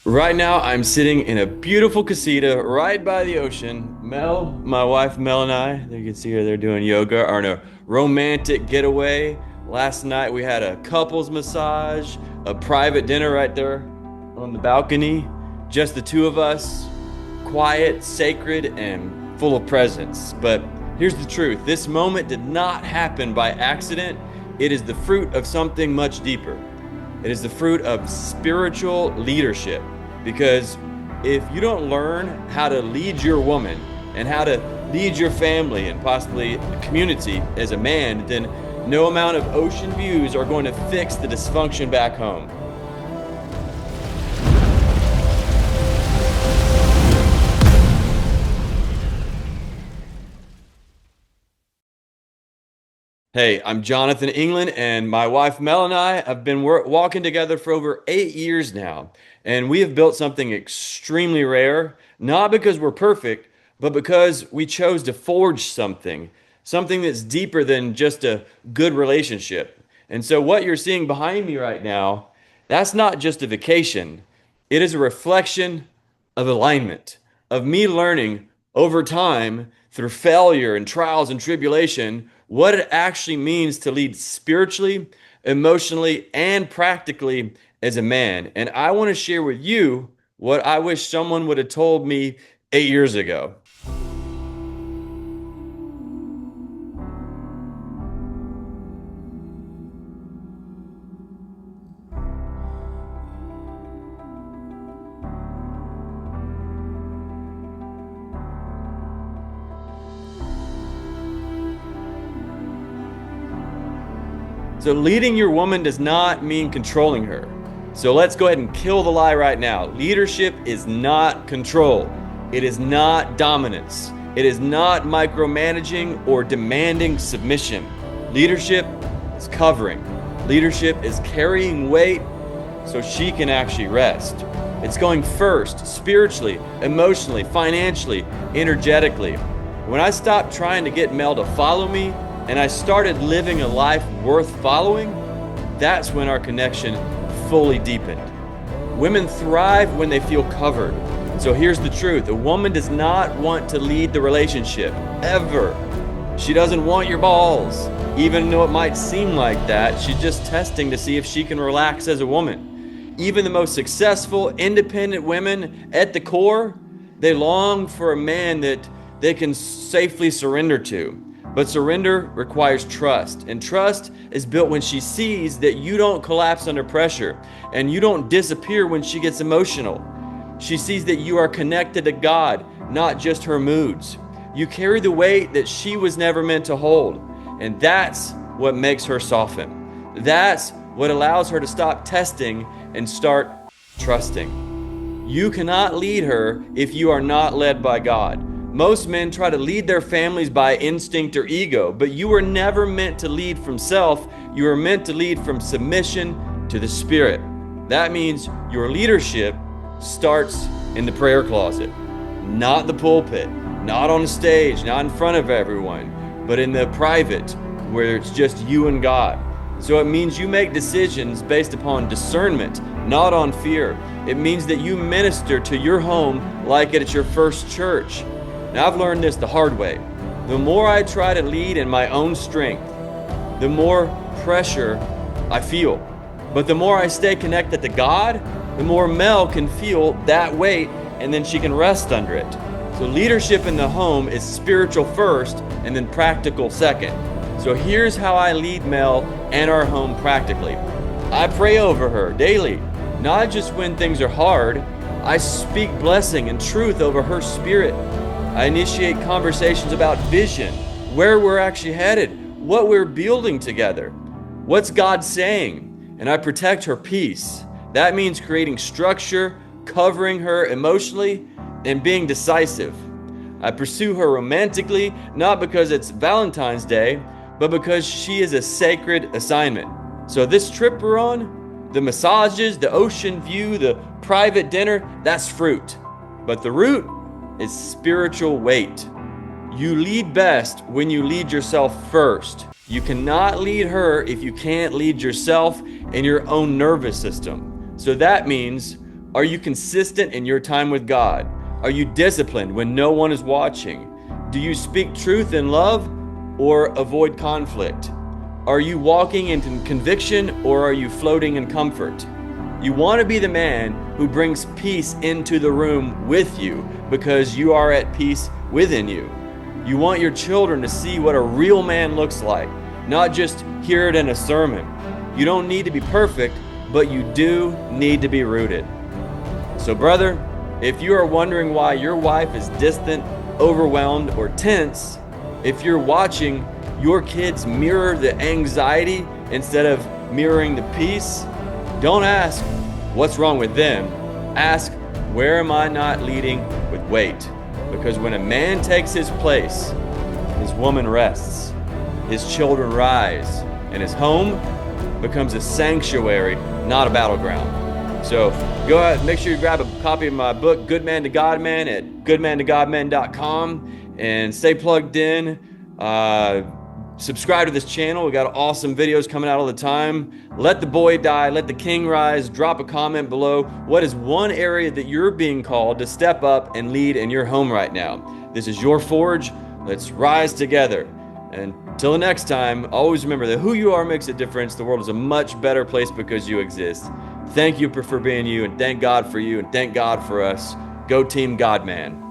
Right now, I'm sitting in a beautiful casita right by the ocean. My wife Mel, and I, you can see her, they're doing yoga, are on a romantic getaway. Last night, we had a couples massage, a private dinner right there on the balcony. Just the two of us, quiet, sacred, and full of presence. But here's the truth, this moment did not happen by accident. It is the fruit of something much deeper. It is the fruit of spiritual leadership. Because if you don't learn how to lead your woman and how to lead your family and possibly a community as a man, then no amount of ocean views are going to fix the dysfunction back home. Hey, I'm Jonathan England, and my wife Mel and I have been walking together for over 8 years now. And we have built something extremely rare, not because we're perfect, but because we chose to forge something that's deeper than just a good relationship. And so, what you're seeing behind me right now, that's not just a vacation, it is a reflection of alignment, of me learning over time through failure and trials and tribulation what it actually means to lead spiritually, emotionally, and practically as a man. And I want to share with you what I wish someone would have told me 8 years ago. So, leading your woman does not mean controlling her. So, let's go ahead and kill the lie right now. Leadership is not control, it is not dominance, it is not micromanaging or demanding submission. Leadership is covering, leadership is carrying weight so she can actually rest. It's going first, spiritually, emotionally, financially, energetically. When I stopped trying to get Mel to follow me and I started living a life worth following, that's when our connection fully deepened. Women thrive when they feel covered. So here's the truth, a woman does not want to lead the relationship, ever. She doesn't want your balls, even though it might seem like that. She's just testing to see if she can relax as a woman. Even the most successful, independent women at the core, they long for a man that they can safely surrender to. But surrender requires trust, and trust is built when she sees that you don't collapse under pressure and you don't disappear when she gets emotional. She sees that you are connected to God, not just her moods. You carry the weight that she was never meant to hold, and that's what makes her soften. That's what allows her to stop testing and start trusting. You cannot lead her if you are not led by God. Most men try to lead their families by instinct or ego, but you were never meant to lead from self. You were meant to lead from submission to the Spirit. That means your leadership starts in the prayer closet, not the pulpit, not on the stage, not in front of everyone, but in the private where it's just you and God. So it means you make decisions based upon discernment, not on fear. It means that you minister to your home like it's your first church. Now, I've learned this the hard way. The more I try to lead in my own strength, the more pressure I feel. But the more I stay connected to God, the more Mel can feel that weight and then she can rest under it. So leadership in the home is spiritual first and then practical second. So here's how I lead Mel and our home practically. I pray over her daily, not just when things are hard. I speak blessing and truth over her spirit. I initiate conversations about vision, where we're actually headed, what we're building together, what's God saying, and I protect her peace. That means creating structure, covering her emotionally, and being decisive. I pursue her romantically, not because it's Valentine's Day, but because she is a sacred assignment. So this trip we're on, the massages, the ocean view, the private dinner, that's fruit. But the root is spiritual weight. You lead best when you lead yourself first. You cannot lead her if you can't lead yourself and your own nervous system. So that means Are you consistent in your time with God? Are you disciplined when no one is watching? Do you speak truth in love or avoid conflict? Are you walking in conviction or are you floating in comfort? You want to be the man who brings peace into the room with you because you are at peace within you. You want your children to see what a real man looks like, not just hear it in a sermon. You don't need to be perfect, but you do need to be rooted. So, brother, if you are wondering why your wife is distant, overwhelmed, or tense, if you're watching your kids mirror the anxiety instead of mirroring the peace, don't ask, what's wrong with them? Ask, where am I not leading with weight? Because when a man takes his place, his woman rests, his children rise, and his home becomes a sanctuary, not a battleground. So go ahead, make sure you grab a copy of my book, Good Man to God Man, at goodmantogodman.com, and stay plugged in. Subscribe to this channel. We got awesome videos coming out all the time. Let the boy die, let the king rise. Drop a comment below. What is one area that you're being called to step up and lead in your home right now? This is your forge. Let's rise together. And until the next time, always remember that who you are makes a difference. The world is a much better place because you exist. Thank you for being you, and thank God for you, and thank God for us. Go Team God Man.